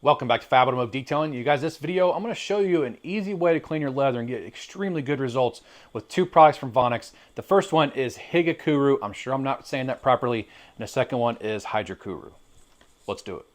Welcome back to Fab Automotive Detailing. You guys, this video, I'm going to show you an easy way to clean your leather and get extremely good results with two products from vonixx. The first one is Higakuru. I'm sure I'm not saying that properly. And the second one is Hydrakuru. Let's do it.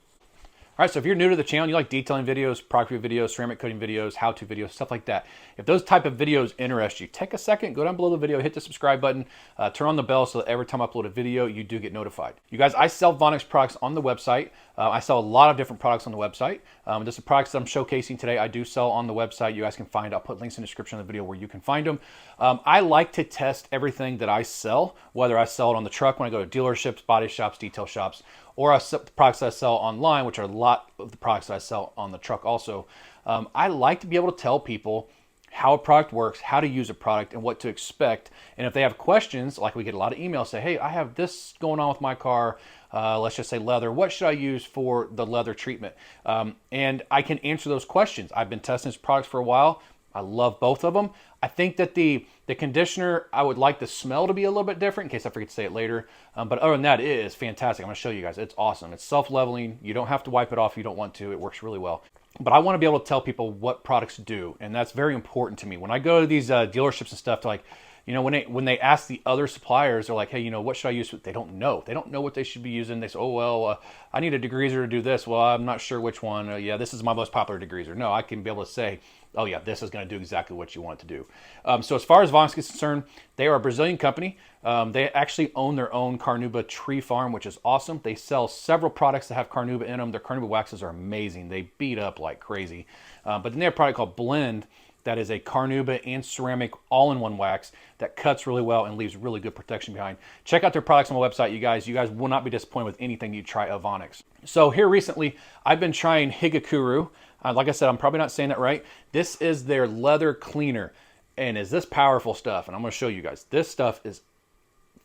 All right, so if you're new to the channel, you like detailing videos, product review videos, ceramic coating videos, how-to videos, stuff like that. If those type of videos interest you, take a second, go down below the video, hit the subscribe button, turn on the bell so that every time I upload a video, you do get notified. You guys, I sell vonixx products on the website. I sell a lot of different products on the website. Just the products that I'm showcasing today, I do sell on the website. You guys can find, I'll put links in the description of the video where you can find them. I like to test everything that I sell, whether I sell it on the truck when I go to dealerships, body shops, detail shops, or the products that I sell online, which are a lot of the products that I sell on the truck also. I like to be able to tell people how a product works, how to use a product, and what to expect. And if they have questions, like we get a lot of emails say, hey, I have this going on with my car, let's just say leather, what should I use for the leather treatment? And I can answer those questions. I've been testing these products for a while. I love both of them. I think that the conditioner, I would like the smell to be a little bit different in case I forget to say it later. But other than that, it is fantastic. I'm going to show you guys. It's awesome. It's self-leveling. You don't have to wipe it off if you don't want to. It works really well. But I want to be able to tell people what products do, and that's very important to me. When I go to these dealerships and stuff, to like, you know, when they ask the other suppliers, they're like, hey, you know, what should I use? They don't know. They don't know what they should be using. They say, oh, well, I need a degreaser to do this. Well, I'm not sure which one. Yeah, this is my most popular degreaser. No, I can be able to say, oh, yeah, this is going to do exactly what you want it to do. So as far as vonixx is concerned, they are a Brazilian company. They actually own their own carnauba tree farm, which is awesome. They sell several products that have carnauba in them. Their carnauba waxes are amazing. They beat up like crazy. But then they have a product called Blend that is a carnauba and ceramic all-in-one wax that cuts really well and leaves really good protection behind. Check out their products on the website, you guys. You guys will not be disappointed with anything you try of vonixx. So here recently, I've been trying Higakuru. Like I said, I'm probably not saying that right. This is their leather cleaner, and is this powerful stuff. And I'm going to show you guys. This stuff is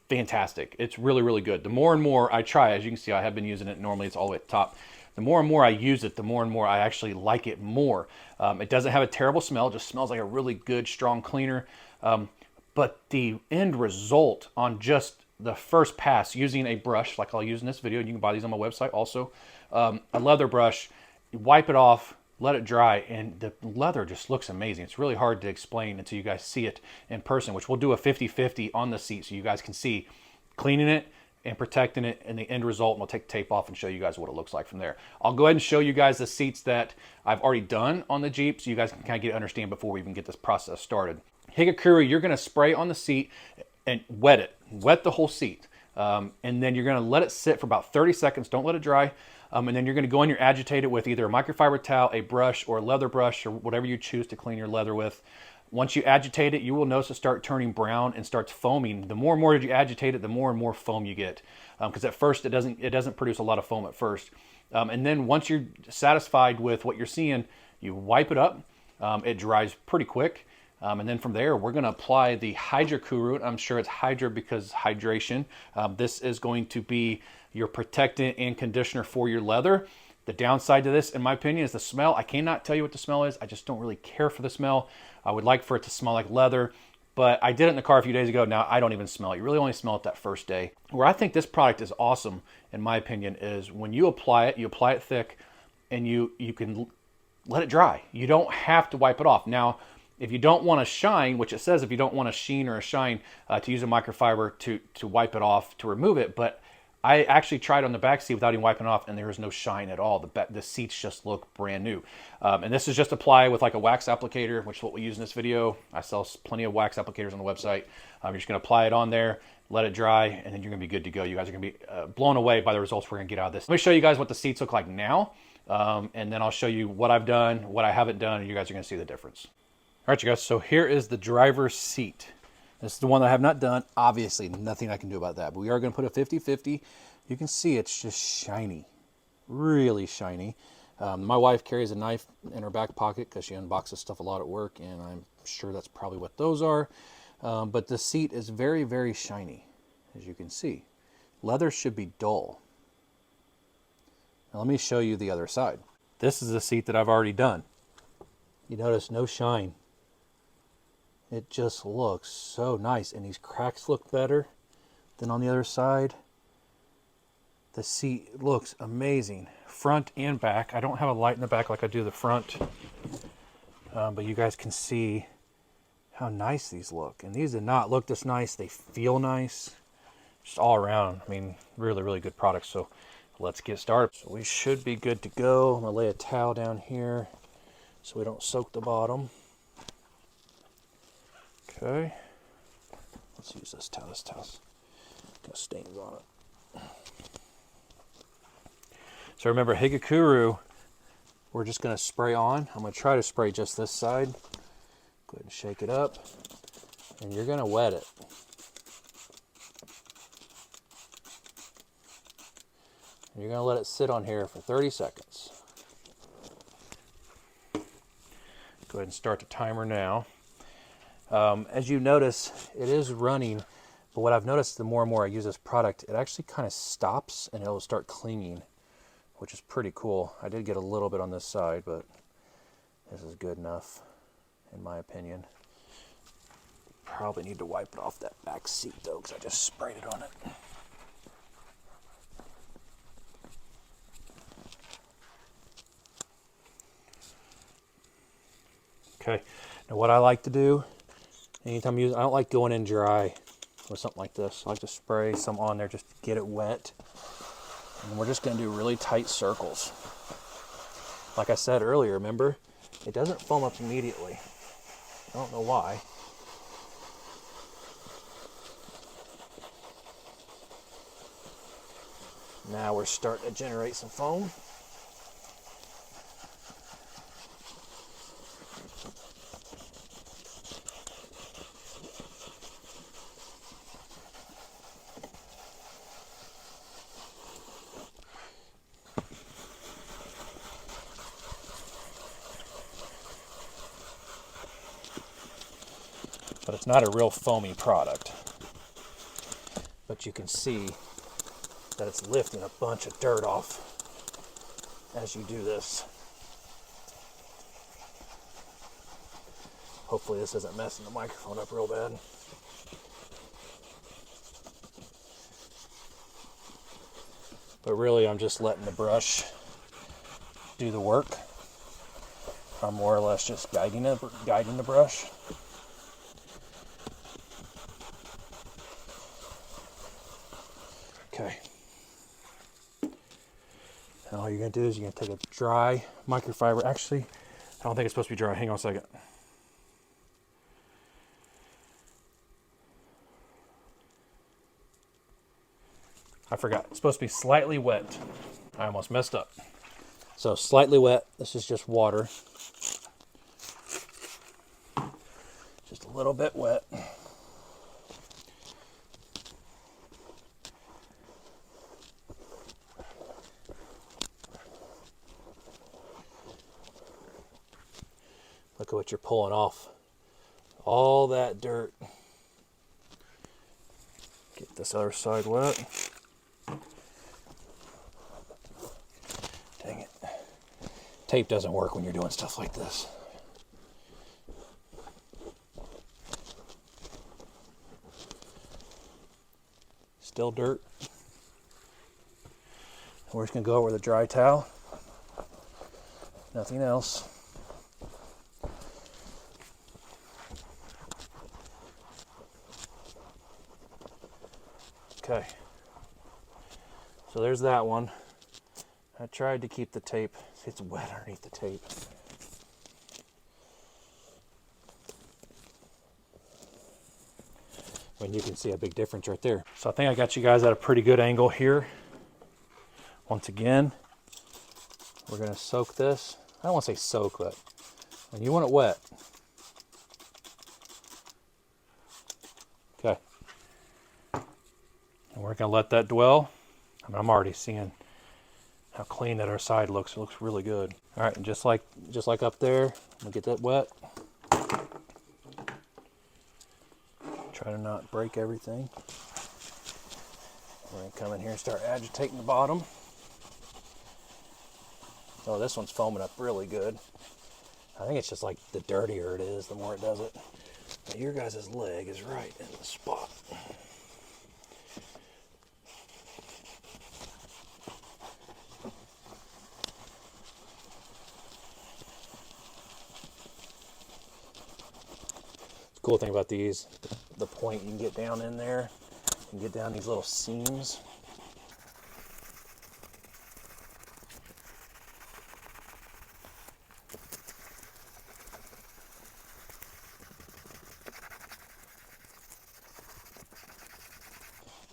fantastic. It's really, really good. The more and more I try, as you can see, I have been using it. Normally it's all the way at the top. The more and more I use it, the more and more I actually like it more. It doesn't have a terrible smell. It just smells like a really good, strong cleaner. But the end result on just the first pass using a brush, like I'll use in this video, and you can buy these on my website also, a leather brush, you wipe it off, let it dry, and the leather just looks amazing. It's really hard to explain until you guys see it in person, which we'll do a 50-50 on the seat so you guys can see cleaning it and protecting it and the end result, and we'll take the tape off and show you guys what it looks like from there. I'll go ahead and show you guys the seats that I've already done on the Jeep so you guys can kind of get understand before we even get this process started. Higakuru, you're going to spray on the seat and wet it. Wet the whole seat. And then you're going to let it sit for about 30 seconds. Don't let it dry. And then you're going to go in and agitate it with either a microfiber towel, a brush, or a leather brush, or whatever you choose to clean your leather with. Once you agitate it, you will notice it start turning brown and starts foaming. The more and more that you agitate it, the more and more foam you get. Because at first it doesn't produce a lot of foam at first. And then once you're satisfied with what you're seeing, you wipe it up. It dries pretty quick. And then from there, we're going to apply the Hydrakuru. I'm sure it's Hydra because hydration. This is going to be your protectant and conditioner for your leather. The downside to this, in my opinion, is the smell. I cannot tell you what the smell is. I just don't really care for the smell. I would like for it to smell like leather, but I did it in the car a few days ago. Now I don't even smell it. You really only smell it that first day. Where I think this product is awesome, in my opinion, is when you apply it thick, and you can let it dry. You don't have to wipe it off. Now, if you don't want to shine, which it says if you don't want a sheen or a shine, to use a microfiber to wipe it off, to remove it. But I actually tried on the back seat without even wiping it off, and there is no shine at all. The seats just look brand new. And this is just apply with like a wax applicator, which is what we use in this video. I sell plenty of wax applicators on the website. You're just going to apply it on there, let it dry, and then you're going to be good to go. You guys are going to be blown away by the results we're going to get out of this. Let me show you guys what the seats look like now, and then I'll show you what I've done, what I haven't done, and you guys are going to see the difference. All right, you guys, so here is the driver's seat. This is the one that I have not done. Obviously, nothing I can do about that, but we are going to put a 50-50. You can see it's just shiny, really shiny. My wife carries a knife in her back pocket because she unboxes stuff a lot at work, and I'm sure that's probably what those are. But the seat is very, very shiny, as you can see. Leather should be dull. Now let me show you the other side. This is the seat that I've already done. You notice no shine. It just looks so nice, and these cracks look better than on the other side. The seat looks amazing. front and back. I don't have a light in the back like I do the front, but you guys can see how nice these look. And these did not look this nice. They feel nice. Just all around, I mean, really, really good products. So let's get started. So we should be good to go. I'm gonna lay a towel down here so we don't soak the bottom. Okay. Let's use this towel. This towel's got stains on it. So remember, Higakuru, we're just gonna spray on. I'm gonna try to spray just this side. Go ahead and shake it up, and you're gonna wet it. And you're gonna let it sit on here for 30 seconds. Go ahead and start the timer now. As you notice, it is running, but what I've noticed the more and more I use this product, it actually kind of stops and it'll start clinging, which is pretty cool. I did get a little bit on this side, but this is good enough, in my opinion. Probably need to wipe it off that back seat though, because I just sprayed it on it. Okay, now what I like to do, anytime I don't like going in dry with something like this. I like to spray some on there just to get it wet. And we're just gonna do really tight circles. Like I said earlier, remember, it doesn't foam up immediately. I don't know why. Now we're starting to generate some foam. But it's not a real foamy product. But you can see that it's lifting a bunch of dirt off as you do this. Hopefully this isn't messing the microphone up real bad. But really I'm just letting the brush do the work. I'm more or less just guiding the brush. Okay. And all you're going to do is you're going to take a dry microfiber. Actually, I don't think it's supposed to be dry. Hang on a second. I forgot. It's supposed to be slightly wet. I almost messed up. So slightly wet. This is just water. Just a little bit wet. Look at what you're pulling off. All that dirt. Get this other side wet. Dang it. Tape doesn't work when you're doing stuff like this. Still dirt. We're just going to go over with a dry towel. Nothing else. Okay, so there's that one. I tried to keep the tape. It's wet underneath the tape. I mean, you can see a big difference right there. So I think I got you guys at a pretty good angle here. Once again, we're going to soak this. I don't want to say soak, but when you want it wet. Okay. And we're going to let that dwell. I mean, I'm already seeing how clean that our side looks. It looks really good. All right, and just like up there, I'm going to get that wet. Try to not break everything. We're going to come in here and start agitating the bottom. Oh, this one's foaming up really good. I think it's just like the dirtier it is, the more it does it. But your guys' leg is right in the spot. The cool thing about these, the point you can get down in there and get down these little seams.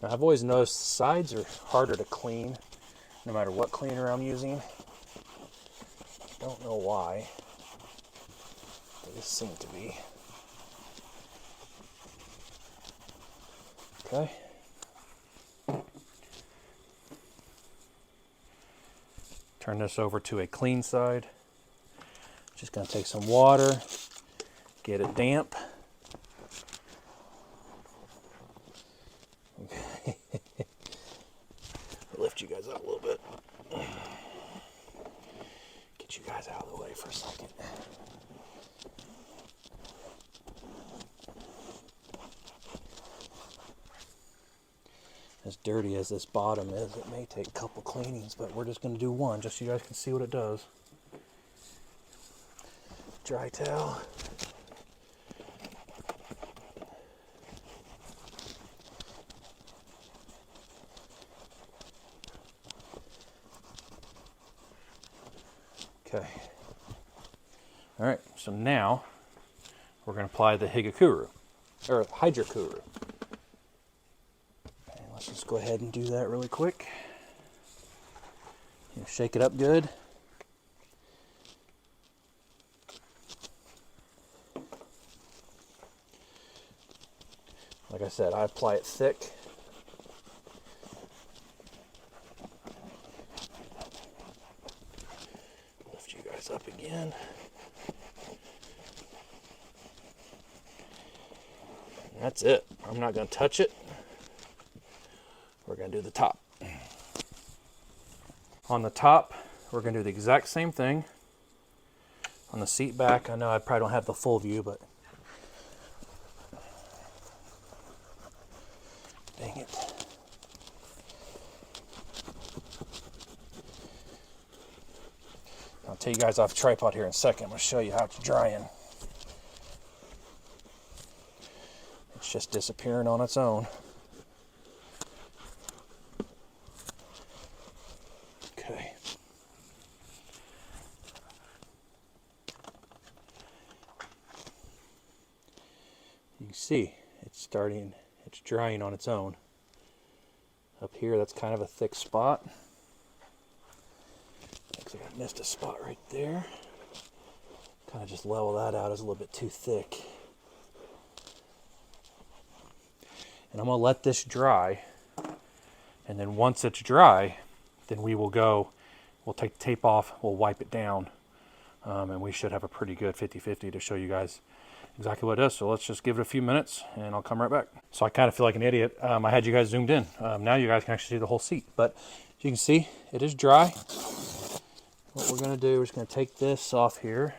Now, I've always noticed the sides are harder to clean no matter what cleaner I'm using. I don't know why. They just seem to be. Okay. Turn this over to a clean side. Just going to take some water, get it damp. Okay. Lift you guys up a little bit. Get you guys out of the way for a second. As dirty as this bottom is, it may take a couple cleanings, but we're just going to do one just so you guys can see what it does. Dry towel. Okay. All right, so now we're going to apply the higakuru, or hydrokuru. Okay, let's just go ahead and do that really quick. You know, shake it up good. Like I said, I apply it thick. Lift you guys up again. And that's it. I'm not going to touch it. We're going to do the top. On the top, we're going to do the exact same thing. On the seat back, I know I probably don't have the full view, but dang it. I'll take you guys off the tripod here in a second. I'm going to show you how it's drying. It's just disappearing on its own. Okay. You can see it's drying on its own. Up here, that's kind of a thick spot. Looks like I missed a spot right there. Kind of just level that out. It's a little bit too thick. And I'm going to let this dry. And then once it's dry, then we'll take the tape off, we'll wipe it down. And we should have a pretty good 50-50 to show you guys exactly what it is. So let's just give it a few minutes and I'll come right back. So I kind of feel like an idiot. I had you guys zoomed in. Now you guys can actually see the whole seat. But as you can see, it is dry. What we're going to do is going to take this off here.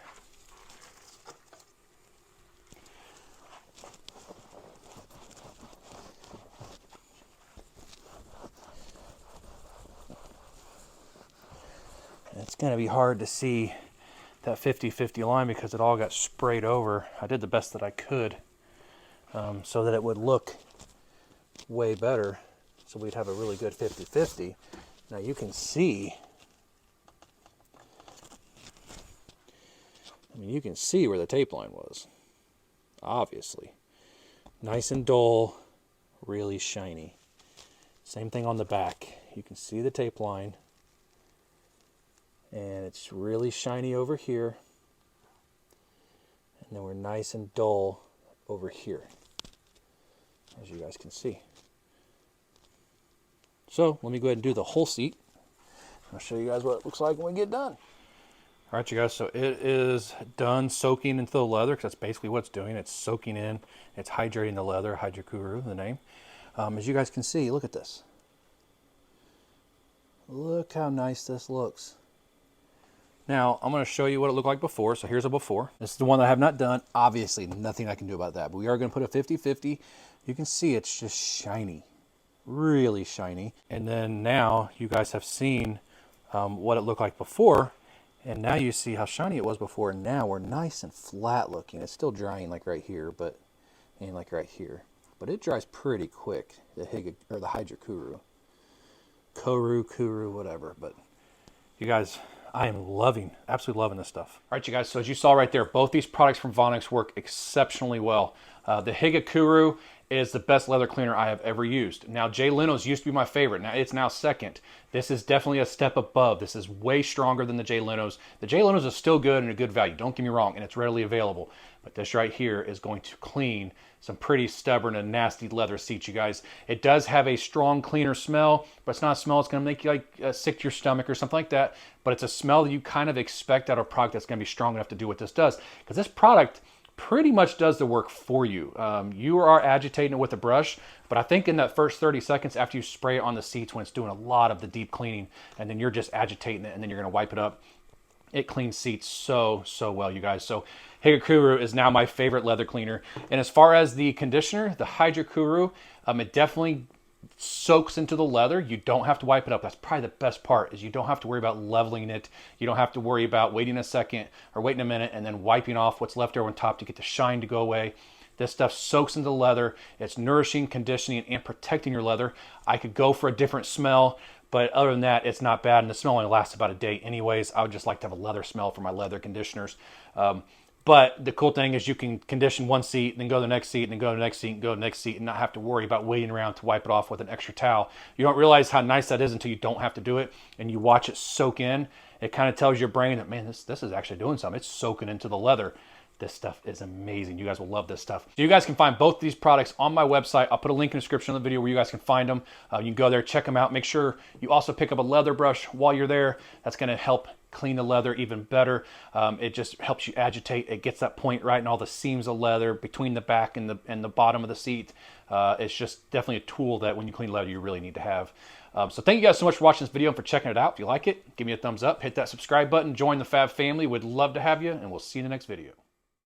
And it's going to be hard to see that 50-50 line because it all got sprayed over. I did the best that I could so that it would look way better, so we'd have a really good 50-50. Now you can see, you can see where the tape line was, obviously. Nice and dull, really shiny. Same thing on the back. You can see the tape line. And it's really shiny over here. And then we're nice and dull over here, as you guys can see. So let me go ahead and do the whole seat. I'll show you guys what it looks like when we get done. All right, you guys, so it is done soaking into the leather, because that's basically what it's doing. It's soaking in, it's hydrating the leather, hydrokuru, the name. As you guys can see, look at this. Look how nice this looks. Now, I'm going to show you what it looked like before. So here's a before. This is the one that I have not done. Obviously, nothing I can do about that. But we are going to put a 50-50. You can see it's just shiny. Really shiny. And then now you guys have seen what it looked like before. And now you see how shiny it was before. And now we're nice and flat looking. It's still drying like right here. But and like right here. But it dries pretty quick, the Hydra Kuru. Kuru, whatever. But you guys, I am absolutely loving this stuff. All right, you guys, so as you saw right there, both these products from vonixx work exceptionally well. The Higekuru is the best leather cleaner I have ever used. Now, Jay Leno's used to be my favorite. Now, it's now second. This is definitely a step above. This is way stronger than the Jay Leno's. The Jay Leno's is still good and a good value, don't get me wrong, and it's readily available. But this right here is going to clean some pretty stubborn and nasty leather seats, you guys. It does have a strong cleaner smell, but it's not a smell that's going to make you like sick to your stomach or something like that. But it's a smell that you kind of expect out of a product that's going to be strong enough to do what this does. Because this product pretty much does the work for you. You are agitating it with a brush, but I think in that first 30 seconds after you spray it on the seats when it's doing a lot of the deep cleaning, and then you're just agitating it and then you're going to wipe it up, it cleans seats so well, you guys. So Higekuru is now my favorite leather cleaner. And as far as the conditioner, the Hydra Kuru, it definitely soaks into the leather. You don't have to wipe it up. That's probably the best part, is you don't have to worry about leveling it. You don't have to worry about waiting a second or waiting a minute and then wiping off what's left over on top to get the shine to go away. This stuff soaks into the leather. It's nourishing, conditioning, and protecting your leather. I could go for a different smell, but other than that, it's not bad, and the smell only lasts about a day anyways. I would just like to have a leather smell for my leather conditioners. But the cool thing is you can condition one seat, and then go to the next seat, and then go to the next seat, and go to the next seat, and not have to worry about waiting around to wipe it off with an extra towel. You don't realize how nice that is until you don't have to do it, and you watch it soak in. It kind of tells your brain that, man, this is actually doing something. It's soaking into the leather. This stuff is amazing. You guys will love this stuff. So you guys can find both these products on my website. I'll put a link in the description of the video where you guys can find them. You can go there, check them out. Make sure you also pick up a leather brush while you're there. That's going to help clean the leather even better. It just helps you agitate. It gets that point right in all the seams of leather between the back and the bottom of the seat. It's just definitely a tool that when you clean leather, you really need to have. So thank you guys so much for watching this video and for checking it out. If you like it, give me a thumbs up, hit that subscribe button, join the Fab family. We'd love to have you, and we'll see you in the next video.